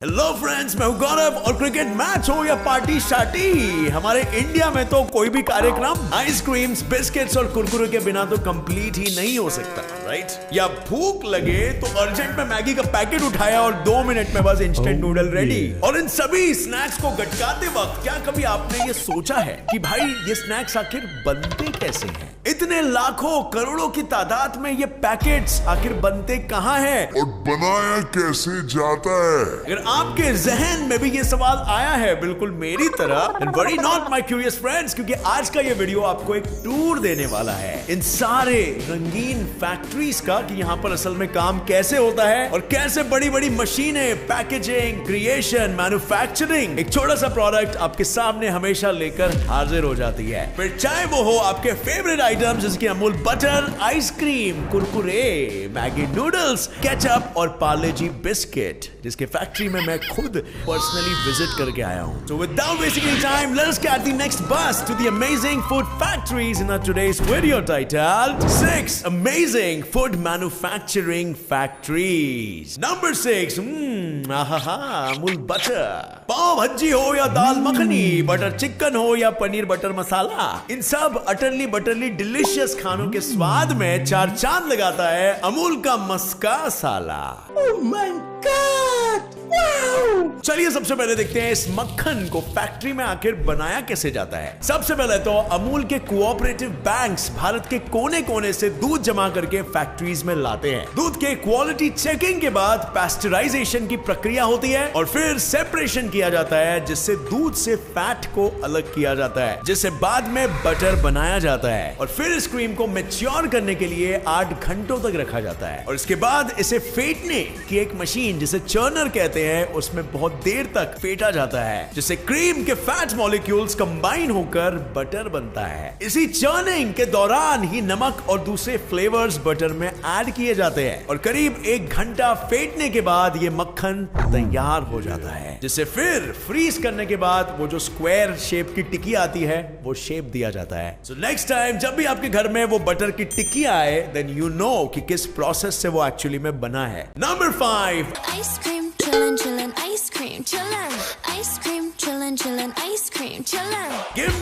Hello friends, मैं हूं गौरव और क्रिकेट मैच हो या पार्टी शार्टी, हमारे इंडिया में तो कोई भी कार्यक्रम आइसक्रीम्स, बिस्किट्स और कुरकुरे के बिना तो कंप्लीट ही नहीं हो सकता, राइट? या भूख लगे तो अर्जेंट में मैगी का पैकेट उठाया और 2 मिनट में बस इंस्टेंट नूडल रेडी। और इन सभी स्नैक्स को गटकाते वक्त क्या कभी आपने ये सोचा है कि भाई ये स्नैक्स आखिर बनते कैसे हैं? इतने लाखों करोड़ों की तादाद में ये पैकेट्स आखिर बनते कहाँ हैं और बनाया कैसे जाता है? अगर आपके जहन में भी ये सवाल आया है बिल्कुल मेरी तरह, then worry not my curious friends, क्योंकि आज का ये वीडियो आपको एक टूर देने वाला है इन सारे रंगीन फैक्ट्रीज का कि यहाँ पर असल में काम कैसे होता है और कैसे बड़ी बड़ी मशीनें, पैकेजिंग, क्रिएशन, मैन्युफैक्चरिंग एक छोटा सा प्रोडक्ट आपके सामने हमेशा लेकर हाजिर हो जाती है। फिर चाहे वो हो आपके फेवरेट आइटम्स जैसे Amul butter, ice cream, Kurkure, Maggi noodles, ketchup और पार्ले जी बिस्किट, जिसके फैक्ट्री में मैं खुद पर्सनली विजिट करके आया हूं। So without wasting any time, let us get the next bus to the amazing food factories in our today's video titled 6 Amazing Food Manufacturing Factories. Number 6, Amul butter. Pav bhaji हो या दाल makhani, butter chicken हो या paneer butter मसाला, इन सब utterly बटरली delicious खानों के स्वाद में 4 चांद लगाता है अमूल का मस्का साला। Oh my God! चलिए सबसे पहले देखते हैं इस मक्खन को फैक्ट्री में आखिर बनाया कैसे जाता है। सबसे पहले तो अमूल के कोऑपरेटिव बैंक्स भारत के कोने कोने से दूध जमा करके फैक्ट्रीज में लाते हैं। दूध के क्वालिटी चेकिंग के बाद पैस्चराइजेशन की प्रक्रिया होती है और फिर सेपरेशन किया जाता है, जिससे दूध से फैट को अलग किया जाता है, जिससे बाद में बटर बनाया जाता है। और फिर इस क्रीम को मैच्योर करने के लिए 8 घंटों तक रखा जाता है और इसके बाद इसे फेंटने की एक मशीन जिसे चर्नर कहते हैं उसमें बहुत देर तक फेंटा जाता है, जिससे क्रीम के फैट मॉलिक्यूल्स कंबाइन होकर बटर बनता है। इसी चर्निंग के दौरान ही नमक और दूसरे फ्लेवर्स बटर में ऐड किए जाते हैं और करीब 1 घंटा फेंटने के बाद ये मक्खन तैयार हो जाता है, जिसे फिर फ्रीज करने के बाद वो जो स्क्वायर शेप की टिक्की आती है वो शेप दिया जाता है। सो नेक्स्ट टाइम जब भी आपके घर में वो बटर की टिक्की आए, देन यू नो कि किस प्रोसेस से वो एक्चुअली में बना है। Number 5, ice cream chillin' chillin' ice cream chillin' ice cream chillin' chillin' ice cream chillin'। give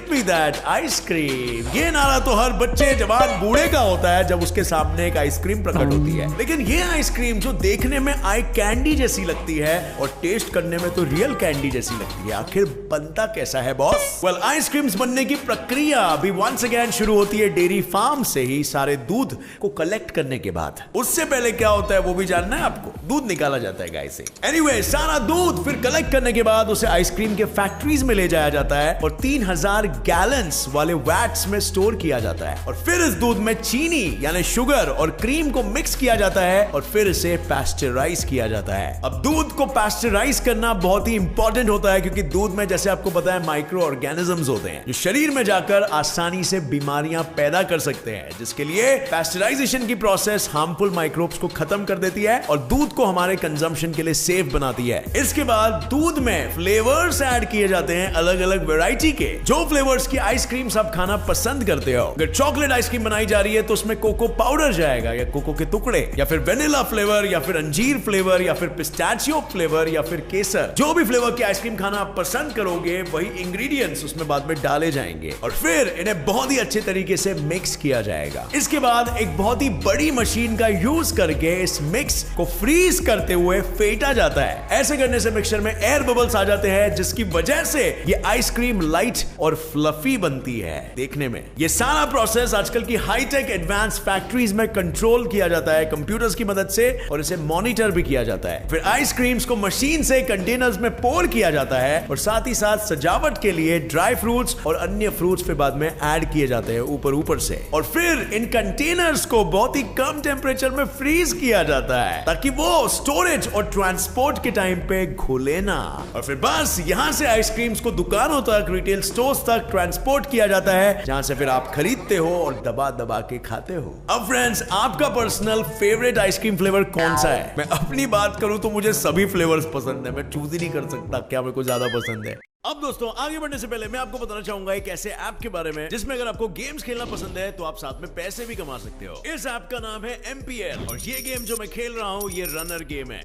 me that ice cream. ये नारा तो हर बच्चे, जवान, बूढ़े का होता है जब उसके सामने एक आइसक्रीम प्रकट होती है। लेकिन ये आइसक्रीम जो देखने में आई कैंडी जैसी लगती है और टेस्ट करने में तो रियल कैंडी जैसी लगती है, आखिर बनता कैसा है बॉस? वेल, आइसक्रीम्स बनने की प्रक्रिया अभी वंस अगेन शुरू होती है डेयरी फार्म से ही, सारे दूध को कलेक्ट करने के बाद। उससे पहले क्या होता है वो भी जानना है आपको? दूध निकाला जाता है गाय से। एनीवे, सारा दूध फिर कलेक्ट करने के बाद उसे आइसक्रीम के फैक्ट्रीज में ले जाया जाता है और 3000 गैलन्स वाले वैट्स में स्टोर किया जाता है और फिर इस दूध में चीनी यानी शुगर और क्रीम को मिक्स किया जाता है और फिर इसे पैस्चराइज किया जाता है। अब दूध को पैस्चराइज करना बहुत ही इंपॉर्टेंट होता है, क्योंकि दूध में जैसे आपको पता है माइक्रो ऑर्गेनिजम्स होते हैं जो शरीर में जाकर आसानी से बीमारियां पैदा कर सकते हैं, जिसके लिए पैस्चराइजेशन की प्रोसेस हार्मफुल माइक्रोब्स को खत्म कर देती है और दूध को हमारे कंजम्पशन के लिए सेफ बनाती है। इसके बाद दूध में फ्लेवर्स ऐड किए जाते हैं अलग अलग वैरायटी के। जो फ्लेवर्स की आइसक्रीम्स आप खाना पसंद करते हो, अगर चॉकलेट आइसक्रीम बनाई जा रही है तो उसमें कोको पाउडर जाएगा या कोको के टुकड़े, या फिर वेनिला फ्लेवर, या फिर अंजीर फ्लेवर, या फिर पिस्ताचियो फ्लेवर, या फिर केसर। जो भी फ्लेवर की आइसक्रीम खाना आप पसंद करोगे वही इंग्रेडिएंट्स उसमें बाद में डाले जाएंगे और फिर इन्हें बहुत ही अच्छे तरीके से मिक्स किया जाएगा। इसके बाद एक बहुत ही बड़ी मशीन का यूज करके इस मिक्स को फ्रीज करते हुए फेंटा जाता है। ऐसे करने से मिक्सचर में एयर बबल्स आ जाते हैं, जिसकी वजह से ये आइसक्रीम लाइट और फ्लफी बनती है देखने में। ये सारा प्रोसेस आजकल की हाईटेक एडवांस फैक्ट्रीज में कंट्रोल किया जाता है कंप्यूटर्स की मदद से और इसे मॉनिटर भी किया जाता है। फिर आइसक्रीम्स को मशीन से कंटेनर्स में पोर किया जाता है और साथ ही साथ सजावट के लिए ड्राई फ्रूट्स और अन्य फ्रूट्स फिर बाद में ऐड किए जाते हैं ऊपर से। और फिर इन कंटेनर्स को बहुत ही कम टेम्परेचर में फ्रीज किया जाता है ताकि वो स्टोरेज और ट्रांसपोर्ट के टाइम पे घुले ना। और फिर बस यहां से आइसक्रीम्स को दुकानों तक, रिटेल स्टोर्स तक ट्रांसपोर्ट किया जाता है, जहां से फिर आप खरीदते हो और दबा दबा के खाते हो। अब फ्रेंड्स, आपका पर्सनल फेवरेट आइसक्रीम फ्लेवर कौन सा है? मैं अपनी बात करूं तो मुझे सभी फ्लेवर्स पसंद है, मैं चूज ही नहीं कर सकता क्या मेरे को ज्यादा पसंद है। अब दोस्तों, आगे बढ़ने से पहले मैं आपको बताना चाहूंगा एक ऐसे ऐप के बारे में जिसमें अगर आपको गेम्स खेलना पसंद है तो आप साथ में पैसे भी कमा सकते हो। इस ऐप का नाम है MPL और ये गेम जो मैं खेल रहा हूं ये रनर गेम है।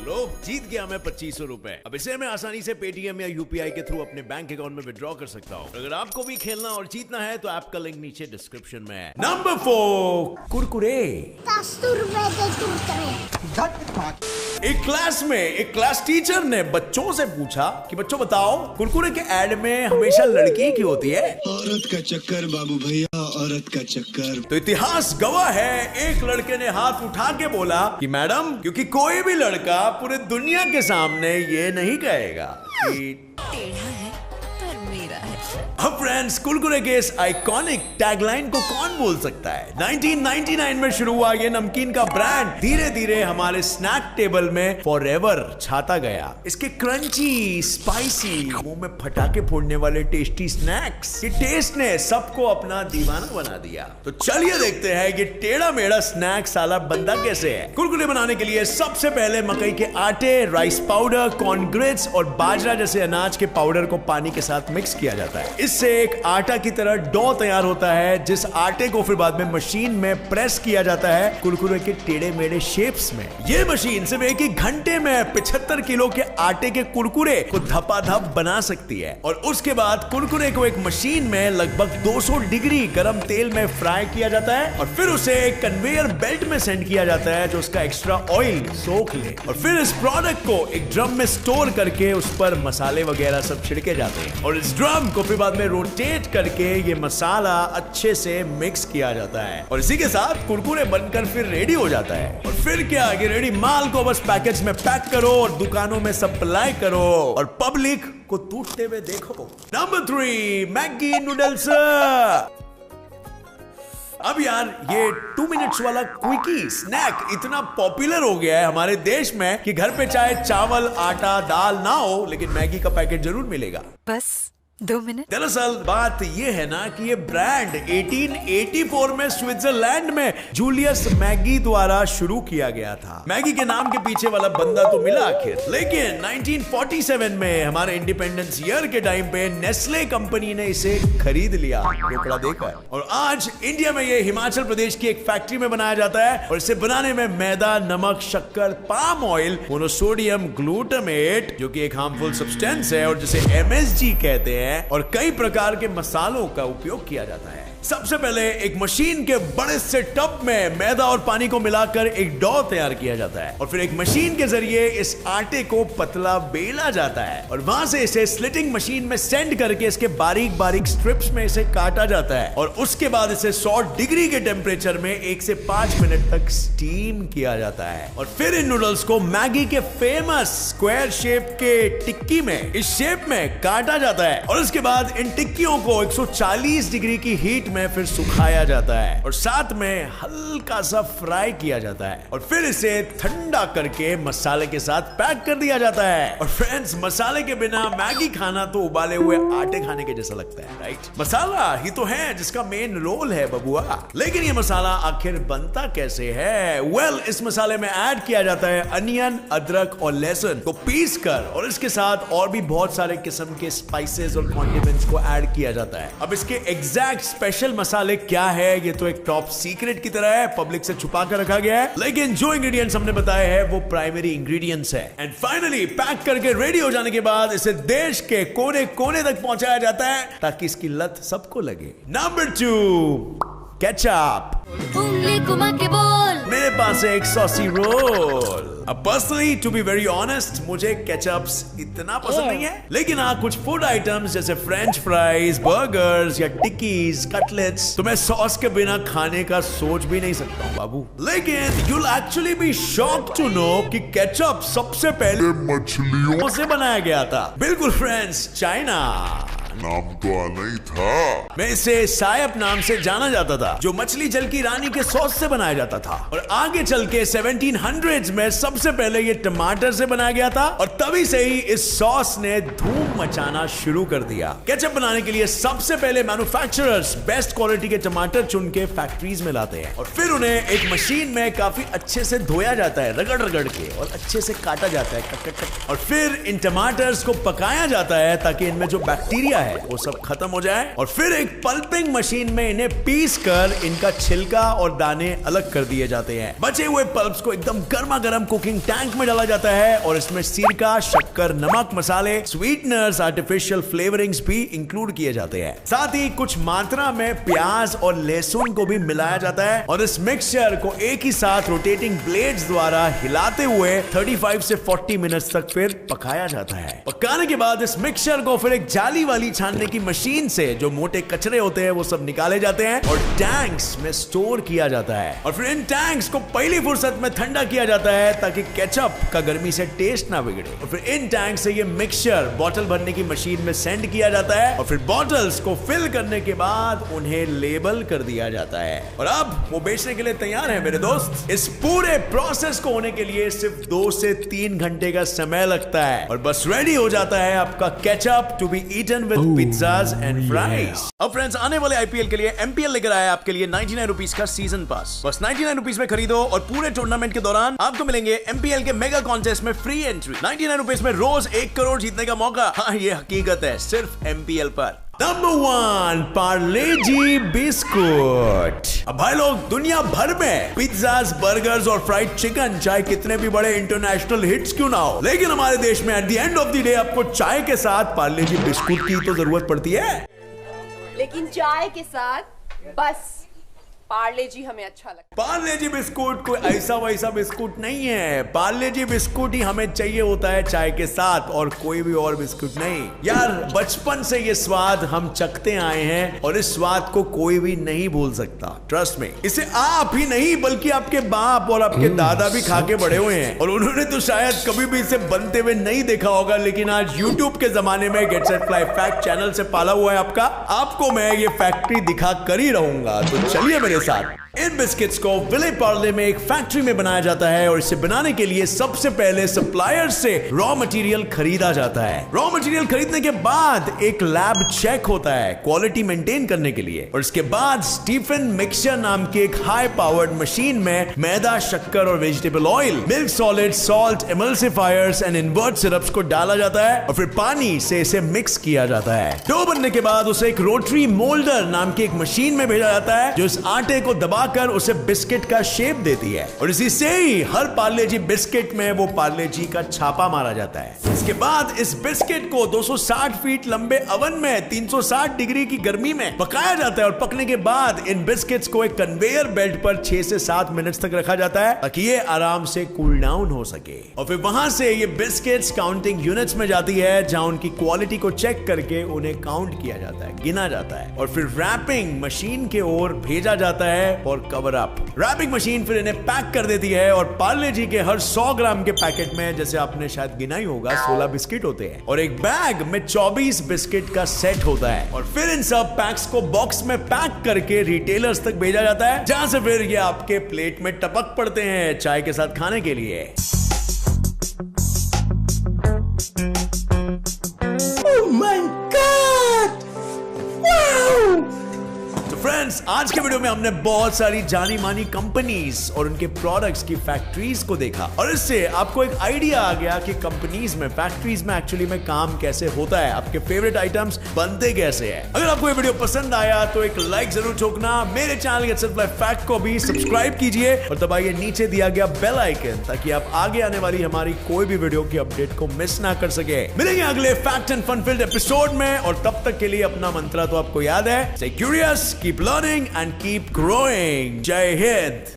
लो जीत गया मैं 2500 रुपए। अब इसे मैं आसानी से पेटीएम या यूपीआई के थ्रू अपने बैंक अकाउंट में विड्रॉ कर सकता हूँ। अगर आपको भी खेलना और जीतना है तो ऐप का लिंक नीचे डिस्क्रिप्शन में है। नंबर 4, कुरकुरे। 10 रुपए दे कुरकुरे। एक क्लास में एक क्लास टीचर ने बच्चों से पूछा कि बच्चों बताओ कुरकुरे के ऐड में हमेशा लड़की क्यों होती है? औरत का चक्कर बाबू भैया, औरत का चक्कर। तो इतिहास गवाह है, एक लड़के ने हाथ उठा के बोला कि मैडम, क्योंकि कोई भी लड़का पूरे दुनिया के सामने ये नहीं कहेगा कि टेढ़ा है पर मेरा है। अब फ्रेंड्स, कुरकुरे के इस आइकॉनिक टैगलाइन को कौन बोल सकता है? 1999 में शुरू हुआ ये नमकीन का ब्रांड धीरे धीरे हमारे स्नैक टेबल में फॉरएवर छाता गया। इसके क्रंची, स्पाइसी, मुंह में फटाके फोड़ने वाले टेस्टी स्नैक्स के टेस्ट ने सबको अपना दीवाना बना दिया। तो चलिए देखते हैं कि टेढ़ा मेढ़ा स्नैक साला बनता कैसे है। कुरकुरे बनाने के लिए सबसे पहले मकई के आटे, राइस पाउडर, कॉर्नग्रेट्स और बाजरा जैसे अनाज के पाउडर को पानी के साथ मिक्स किया जाता है। इससे एक आटा की तरह डो तैयार होता है, जिस आटे को फिर बाद में मशीन में प्रेस किया जाता है कुरकुरे के टेढ़े मेढ़े शेप्स में। ये मशीन सिर्फ एक ही घंटे में 75 किलो के आटे के कुरकुरे को धपाधप बना सकती है। और उसके बाद कुरकुरे को एक मशीन में लगभग 200 डिग्री गर्म तेल में फ्राई किया जाता है और फिर उसे एक कन्वेयर बेल्ट में सेंड किया जाता है जो उसका एक्स्ट्रा ऑयल सोख ले। और फिर इस प्रोडक्ट को एक ड्रम में स्टोर करके उस पर मसाले वगैरह सब छिड़के जाते हैं और इस ड्रम को फिर बाद में रोटेट करके ये मसाला अच्छे से मिक्स किया जाता है और इसी के साथ कुरकुरे बनकर फिर रेडी हो जाता है। और फिर क्या आगे रेडी माल को बस पैकेज में पैक करो और दुकानों में सप्लाई करो और पब्लिक को टूटते हुए देखो। Number 3, Maggi noodles. अब यार ये 2 मिनट्स वाला क्विकी स्नैक इतना पॉपुलर हो गया है हमारे देश में कि घर पे चाहे चावल, आटा, दाल ना हो लेकिन मैगी का पैकेट जरूर मिलेगा। बस 2 मिनट। दरअसल बात ये है ना कि ये ब्रांड 1884 में स्विट्जरलैंड में जूलियस मैगी द्वारा शुरू किया गया था। मैगी के नाम के पीछे वाला बंदा तो मिला आखिर, लेकिन 1947 में हमारे इंडिपेंडेंस ईयर के टाइम पे नेस्ले कंपनी ने इसे खरीद लिया, टुकड़ा देकर। और आज इंडिया में ये हिमाचल प्रदेश की एक फैक्ट्री में बनाया जाता है और इसे बनाने में मैदा, नमक, शक्कर, पाम ऑयल, मोनोसोडियम ग्लूटामेट जो कि एक हार्मफुल सब्सटेंस है और जिसे MSG कहते हैं, और कई प्रकार के मसालों का उपयोग किया जाता है। सबसे पहले एक मशीन के बड़े से टब में मैदा और पानी को मिलाकर एक डो तैयार किया जाता है और फिर एक मशीन के जरिए इस आटे को पतला बेला जाता है और वहां से इसे स्लिटिंग मशीन में सेंड करके इसके बारीक बारीक स्ट्रिप्स में इसे काटा जाता है और उसके बाद इसे 100 डिग्री के टेम्परेचर में 1 से 5 मिनट तक स्टीम किया जाता है। और फिर इन नूडल्स को मैगी के फेमस स्क्वायर शेप के टिक्की में इस शेप में काटा जाता है और उसके बाद इन टिक्कियों को 140 डिग्री की हीट में फिर सुखाया जाता है और साथ में हल्का सा फ्राई किया जाता है और फिर इसे ठंडा करके मसाले के साथ पैक कर दिया जाता है। और फ्रेंड्स, मसाले के बिना मैगी खाना तो उबाले हुए आटे खाने के जैसा लगता है, राइट? मसाला ही तो है जिसका मेन रोल है बबुआ। लेकिन ये मसाला आखिर बनता कैसे है? वेल, इस मसाले में ऐड किया जाता है अनियन, अदरक और लहसुन को पीस कर और इसके साथ और भी बहुत सारे किस्म के स्पाइसेस और कॉन्डिमेंट्स को ऐड किया जाता है। अब इसके एग्जैक्ट स्पेशल मसाले क्या है ये तो एक टॉप सीक्रेट की तरह है, पब्लिक से छुपा कर रखा गया है, लेकिन जो इंग्रेडिएंट्स हमने बताए हैं वो प्राइमरी इंग्रेडिएंट्स है। एंड फाइनली पैक करके रेडी हो जाने के बाद इसे देश के कोने कोने तक पहुंचाया जाता है ताकि इसकी लत सबको लगे। Number 2, ketchup. उंगली घुमा के बोल। मेरे पास है एक सॉसी रोल। अब personally to be very honest मुझे केचप्स इतना पसंद नहीं है, लेकिन हाँ कुछ फूड आइटम्स जैसे फ्रेंच फ्राइज, बर्गर्स या टिक्कीज, कटलेट्स तो मैं सॉस के बिना खाने का सोच भी नहीं सकता हूँ बाबू। लेकिन you'll actually be shocked to know कि केचप सबसे पहले मछलियों से बनाया गया था। बिल्कुल फ्रेंड्स, चाइना। नाम तो नहीं था। मैं इसे सायप नाम से जाना जाता था जो मछली जल की रानी के सॉस से बनाया जाता था और आगे चल के 1700s में सबसे पहले ये टमाटर से बनाया गया था और तभी से ही इस सॉस ने धूम मचाना शुरू कर दिया। केचप बनाने के लिए सबसे पहले मैन्युफैक्चरर्स बेस्ट क्वालिटी के टमाटर चुन के फैक्ट्रीज में लाते हैं और फिर उन्हें एक मशीन में काफी अच्छे से धोया जाता है, रगड़ रगड़ के, और अच्छे से काटा जाता है, कट कट कट। और फिर इन टमाटर्स को पकाया जाता है ताकि इनमें जो बैक्टीरिया है है वो सब खत्म हो जाए और फिर एक पल्पिंग मशीन में इन्हें पीस कर इनका छिलका और दाने अलग कर दिए जाते हैं। बचे हुए पल्प्स को एकदम गर्मा गर्म कुकिंग टैंक में डाला जाता है और इसमें सिरका, शक्कर, नमक, मसाले, स्वीटनर्स, आर्टिफिशियल फ्लेवरिंग्स भी इंक्लूड किए जाते हैं। साथ ही कुछ मात्रा में प्याज और लहसुन को भी मिलाया जाता है और इस मिक्सचर को एक ही साथ रोटेटिंग ब्लेड्स द्वारा हिलाते हुए 35 से 40 मिनट्स तक फिर पकाया जाता है। पकाने के बाद इस मिक्सचर को फिर एक जाली वाली छानने की मशीन से जो मोटे कचरे होते हैं वो सब निकाले जाते हैं और टैंक्स में स्टोर किया जाता है और फिर इन टैंक्स को पहली फुर्सत में ठंडा किया जाता है ताकि केचप का गर्मी से टेस्ट ना बिगड़े। और फिर इन टैंक से ये मिक्सचर बॉटल भरने की मशीन में सेंड किया जाता है और फिर बॉटल्स को फिल करने के बाद उन्हें लेबल कर दिया जाता है और अब वो बेचने के लिए तैयार है मेरे दोस्त। इस पूरे प्रोसेस को होने के लिए सिर्फ 2 से 3 घंटे का समय लगता है और बस रेडी हो जाता है आपका ketchup to be eaten with pizzas and fries. अब फ्रेंड्स, आने वाले आईपीएल के लिए एमपीएल लेकर आया आपके लिए 99 रुपीज का सीजन पास। बस 99 रुपीज में खरीदो और पूरे टूर्नामेंट के दौरान आपको मिलेंगे एमपीएल के मेगा कॉन्टेस्ट में फ्री एंट्री। 99 रुपीज में रोज 1 करोड़ जीतने का मौका। हाँ, ये हकीकत है सिर्फ एमपीएल पर। नंबर 1, पार्ले जी बिस्कुट। अब भाई लोग, दुनिया भर में पिज्जाज, बर्गर्स और फ्राइड चिकन चाहे कितने भी बड़े इंटरनेशनल हिट्स क्यों ना हो, लेकिन हमारे देश में at the end of the day आपको चाय के साथ पार्ले जी बिस्कुट की तो जरूरत पड़ती है। लेकिन चाय के साथ बस पार्ले जी हमें अच्छा लगता है। पार्ले जी बिस्कुट कोई ऐसा वैसा बिस्कुट नहीं है। पार्ले जी बिस्कुट ही हमें चाहिए होता है चाय के साथ और कोई भी और बिस्कुट नहीं। यार, बचपन से ये स्वाद हम चखते आए हैं और इस स्वाद को कोई भी नहीं भूल सकता। ट्रस्ट में, इसे आप ही नहीं बल्कि आपके बाप और आपके दादा भी खा के बड़े हुए हैं और उन्होंने तो शायद कभी भी इसे बनते हुए नहीं देखा होगा, लेकिन आज यूट्यूब के जमाने में get set fly fact channel से पाला हुआ है आपको मैं ये फैक्ट्री दिखा कर ही रहूंगा। तो चलिए मेरे साथ। इन बिस्किट्स को विले पार्ले में एक फैक्ट्री में बनाया जाता है और इसे बनाने के लिए सबसे पहले सप्लायर से रॉ मटेरियल खरीदा जाता है। रॉ मटेरियल खरीदने के बाद एक लैब चेक होता है क्वालिटी मेंटेन करने के लिए और इसके बाद स्टीफन मिक्सचर नाम की एक हाई पावर्ड मशीन में मैदा, शक्कर और vegetable oil, milk solid, salt, एमल्सिफायर्स and invert syrups को डाला जाता है और फिर पानी से इसे मिक्स किया जाता है। डो बनने के बाद उसे एक रोटरी मोल्डर नाम की एक मशीन में भेजा जाता है जो इस आटे को दबाकर उसे बिस्किट का शेप देती है और इसी से ही हर पार्ले जी बिस्किट में वो पार्ले जी का छापा मारा जाता है। इसके बाद इस बिस्किट को 260 फीट लंबे ओवन में 360 डिग्री की गर्मी में पकाया जाता है और पकने के बाद इन बिस्किट्स को एक कन्वेयर बेल्ट पर 6 से 7 मिनट तक रखा जाता है ताकि ये आराम से कूल डाउन हो सके और फिर वहां से ये बिस्किट्स काउंटिंग यूनिट्स में जाती है जहां उनकी क्वालिटी को चेक करके उन्हें काउंट किया जाता है, गिना जाता है और फिर रैपिंग मशीन के ओर भेजा जाता है और कवर अप। रैपिंग मशीन फिर इन्हें पैक कर देती है और पार्ले जी के हर 100 ग्राम के पैकेट में, जैसे आपने शायद गिना ही होगा, 16 बिस्किट होते हैं और एक बैग में 24 बिस्किट का सेट होता है और फिर इन सब पैक्स को बॉक्स में पैक करके रिटेलर्स तक भेजा जाता है जहां से फिर ये आपके प्लेट में टपक पड़ते हैं चाय के साथ खाने के लिए। Oh my God! Wow! Friends, आज के वीडियो में हमने बहुत सारी जानी मानी कंपनीज और उनके प्रोडक्ट्स की फैक्ट्रीज को देखा और इससे आपको एक आइडिया आ गया कि कंपनीज में, फैक्ट्रीज में एक्चुअली में काम कैसे होता है, आपके फेवरेट आइटम्स बनते कैसे हैं। अगर आपको ये वीडियो पसंद आया तो एक लाइक जरूर ठोकना, मेरे channel get set fly fact को भी सब्सक्राइब कीजिए और दबाइए नीचे दिया गया बेल आइकन ताकि आप आगे आने वाली हमारी कोई भी वीडियो की अपडेट को मिस ना कर सके। मिलेंगे अगले fact and fun filled episode में और तब तक के लिए अपना मंत्र तो आपको याद है, stay curious, keep learning and keep growing. Jai Hind.